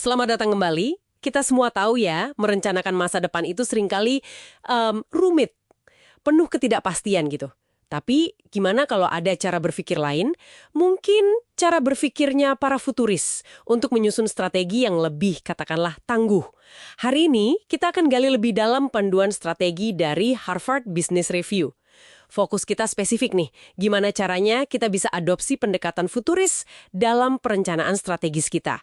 Selamat datang kembali. Kita semua tahu ya, merencanakan masa depan itu seringkali rumit, penuh ketidakpastian gitu. Tapi gimana kalau ada cara berpikir lain? Mungkin cara berpikirnya para futuris untuk menyusun strategi yang lebih, katakanlah, tangguh. Hari ini kita akan gali lebih dalam panduan strategi dari Harvard Business Review. Fokus kita spesifik nih, gimana caranya kita bisa adopsi pendekatan futuris dalam perencanaan strategis kita.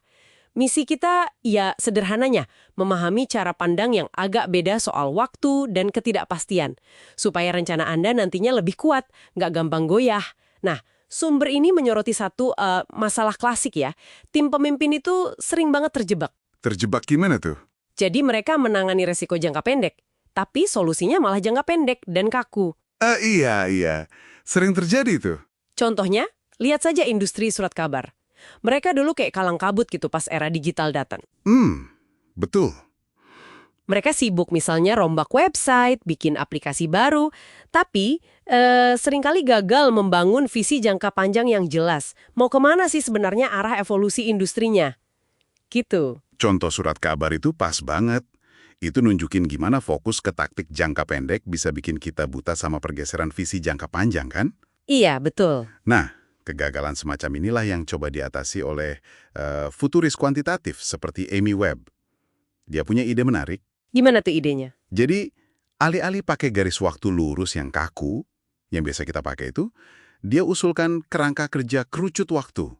Misi kita, ya sederhananya, memahami cara pandang yang agak beda soal waktu dan ketidakpastian, supaya rencana Anda nantinya lebih kuat, nggak gampang goyah. Nah, sumber ini menyoroti satu masalah klasik ya. Tim pemimpin itu sering banget terjebak. Terjebak gimana tuh? Jadi mereka menangani resiko jangka pendek, tapi solusinya malah jangka pendek dan kaku. Iya. Sering terjadi tuh. Contohnya, lihat saja industri surat kabar. Mereka dulu kayak kalang kabut gitu pas era digital datang. Betul. Mereka sibuk misalnya rombak website, bikin aplikasi baru, tapi seringkali gagal membangun visi jangka panjang yang jelas. Mau kemana sih sebenarnya arah evolusi industrinya? Gitu. Contoh surat kabar itu pas banget. Itu nunjukin gimana fokus ke taktik jangka pendek bisa bikin kita buta sama pergeseran visi jangka panjang, kan? Iya, betul. Nah, kegagalan semacam inilah yang coba diatasi oleh futuris kuantitatif seperti Amy Webb. Dia punya ide menarik. Gimana tuh idenya? Jadi, alih-alih pakai garis waktu lurus yang kaku, yang biasa kita pakai itu, dia usulkan kerangka kerja kerucut waktu.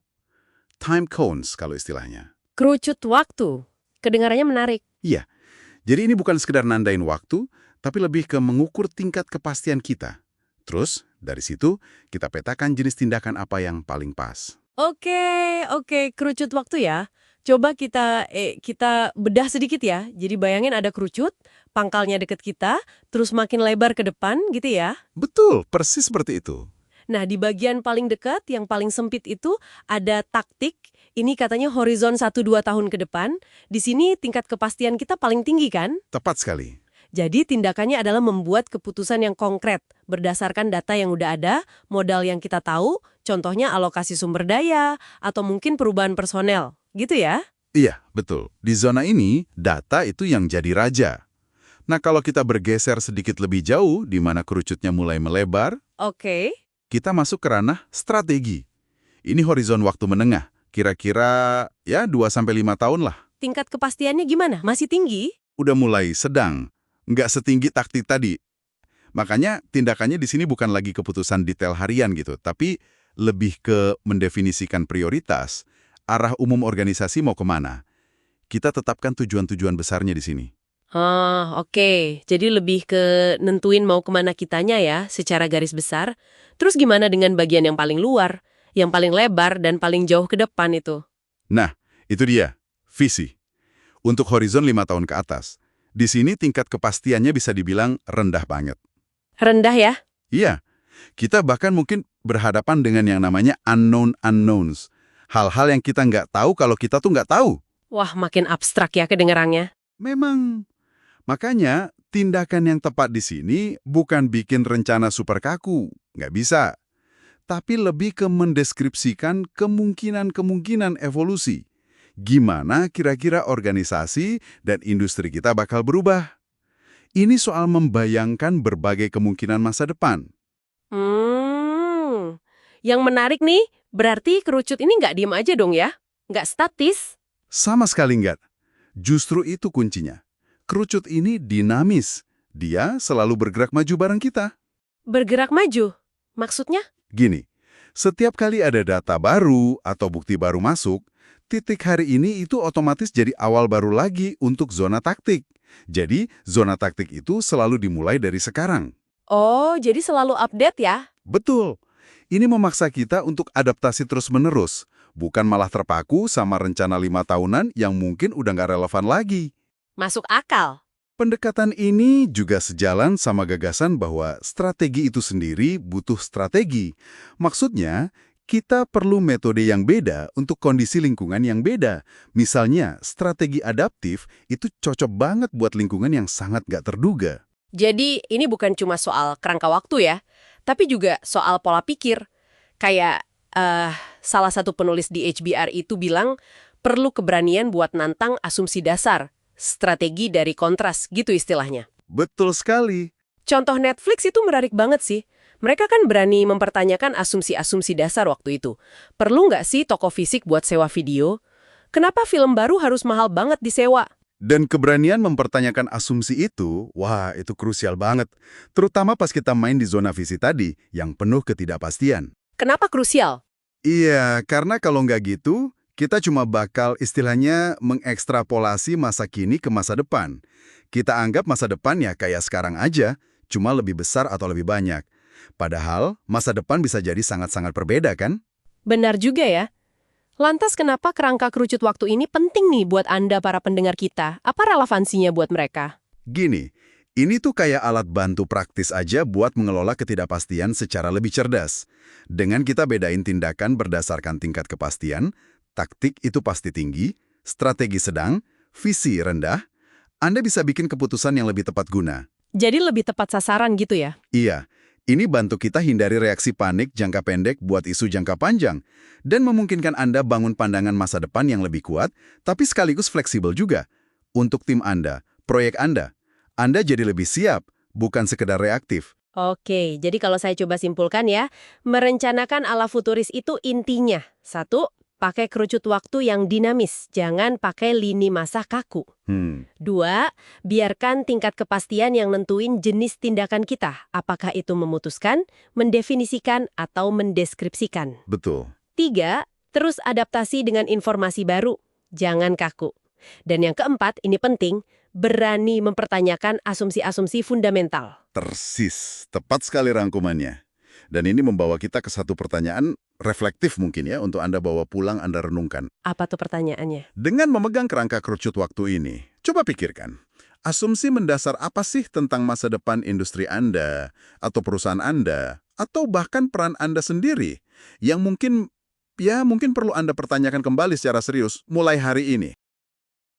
Time cones kalau istilahnya. Kerucut waktu. Kedengarannya menarik. Iya, jadi ini bukan sekedar nandain waktu, tapi lebih ke mengukur tingkat kepastian kita. Terus, dari situ, kita petakan jenis tindakan apa yang paling pas. Oke, kerucut waktu ya. Coba kita bedah sedikit ya. Jadi bayangin ada kerucut, pangkalnya deket kita, terus makin lebar ke depan gitu ya. Betul, persis seperti itu. Nah, di bagian paling dekat, yang paling sempit itu ada taktik. Ini katanya horizon 1-2 tahun ke depan. Di sini tingkat kepastian kita paling tinggi kan? Tepat sekali. Jadi tindakannya adalah membuat keputusan yang konkret, berdasarkan data yang udah ada, modal yang kita tahu, contohnya alokasi sumber daya, atau mungkin perubahan personel. Gitu ya? Iya, betul. Di zona ini, data itu yang jadi raja. Nah, kalau kita bergeser sedikit lebih jauh, di mana kerucutnya mulai melebar, Oke. kita masuk ke ranah strategi. Ini horizon waktu menengah, kira-kira ya 2-5 tahun lah. Tingkat kepastiannya gimana? Masih tinggi? Udah mulai sedang, nggak setinggi taktik tadi. Makanya tindakannya di sini bukan lagi keputusan detail harian gitu, tapi lebih ke mendefinisikan prioritas, arah umum organisasi mau kemana. Kita tetapkan tujuan-tujuan besarnya di sini. Oke. Jadi lebih ke nentuin mau kemana kitanya ya, secara garis besar. Terus gimana dengan bagian yang paling luar, yang paling lebar dan paling jauh ke depan itu? Nah, itu dia, visi. Untuk horizon 5 tahun ke atas, di sini tingkat kepastiannya bisa dibilang rendah banget. Rendah ya? Iya, kita bahkan mungkin berhadapan dengan yang namanya unknown unknowns. Hal-hal yang kita nggak tahu kalau kita tuh nggak tahu. Wah, makin abstrak ya kedengarannya. Memang. Makanya, tindakan yang tepat di sini bukan bikin rencana super kaku. Nggak bisa. Tapi lebih ke mendeskripsikan kemungkinan-kemungkinan evolusi. Gimana kira-kira organisasi dan industri kita bakal berubah. Ini soal membayangkan berbagai kemungkinan masa depan. Yang menarik nih, berarti kerucut ini nggak diem aja dong ya? Nggak statis? Sama sekali nggak. Justru itu kuncinya. Kerucut ini dinamis. Dia selalu bergerak maju bareng kita. Bergerak maju? Maksudnya? Gini, setiap kali ada data baru atau bukti baru masuk, titik hari ini itu otomatis jadi awal baru lagi untuk zona taktik. Jadi, zona taktik itu selalu dimulai dari sekarang. Oh, jadi selalu update ya? Betul. Ini memaksa kita untuk adaptasi terus-menerus, bukan malah terpaku sama rencana 5 tahunan yang mungkin udah nggak relevan lagi. Masuk akal. Pendekatan ini juga sejalan sama gagasan bahwa strategi itu sendiri butuh strategi. Maksudnya, kita perlu metode yang beda untuk kondisi lingkungan yang beda. Misalnya, strategi adaptif itu cocok banget buat lingkungan yang sangat nggak terduga. Jadi ini bukan cuma soal kerangka waktu ya, tapi juga soal pola pikir. Kayak salah satu penulis di HBR itu bilang, Perlu keberanian buat nantang asumsi dasar, strategi dari kontras, gitu istilahnya. Betul sekali. Contoh Netflix itu menarik banget sih. Mereka kan berani mempertanyakan asumsi-asumsi dasar waktu itu. Perlu nggak sih toko fisik buat sewa video? Kenapa film baru harus mahal banget disewa? Dan keberanian mempertanyakan asumsi itu, wah itu krusial banget. Terutama pas kita main di zona visi tadi, yang penuh ketidakpastian. Kenapa krusial? Iya, karena kalau nggak gitu, kita cuma bakal istilahnya mengekstrapolasi masa kini ke masa depan. Kita anggap masa depan ya kayak sekarang aja, cuma lebih besar atau lebih banyak. Padahal, masa depan bisa jadi sangat-sangat berbeda kan? Benar juga ya. Lantas kenapa kerangka kerucut waktu ini penting nih buat Anda para pendengar kita? Apa relevansinya buat mereka? Gini, ini tuh kayak alat bantu praktis aja buat mengelola ketidakpastian secara lebih cerdas. Dengan kita bedain tindakan berdasarkan tingkat kepastian, taktik itu pasti tinggi, strategi sedang, visi rendah, Anda bisa bikin keputusan yang lebih tepat guna. Jadi lebih tepat sasaran gitu ya? Iya, ini bantu kita hindari reaksi panik jangka pendek buat isu jangka panjang, dan memungkinkan Anda bangun pandangan masa depan yang lebih kuat, tapi sekaligus fleksibel juga. Untuk tim Anda, proyek Anda jadi lebih siap, bukan sekedar reaktif. Oke, jadi kalau saya coba simpulkan ya, merencanakan ala futuris itu intinya, satu, pakai kerucut waktu yang dinamis, jangan pakai lini masa kaku. Dua, biarkan tingkat kepastian yang nentuin jenis tindakan kita, apakah itu memutuskan, mendefinisikan, atau mendeskripsikan. Betul. Tiga, terus adaptasi dengan informasi baru, jangan kaku. Dan yang keempat, ini penting, berani mempertanyakan asumsi-asumsi fundamental. Persis, tepat sekali rangkumannya. Dan ini membawa kita ke satu pertanyaan reflektif mungkin ya, untuk Anda bawa pulang, Anda renungkan. Apa tuh pertanyaannya? Dengan memegang kerangka kerucut waktu ini, coba pikirkan, asumsi mendasar apa sih tentang masa depan industri Anda, atau perusahaan Anda, atau bahkan peran Anda sendiri, yang mungkin perlu Anda pertanyakan kembali secara serius mulai hari ini.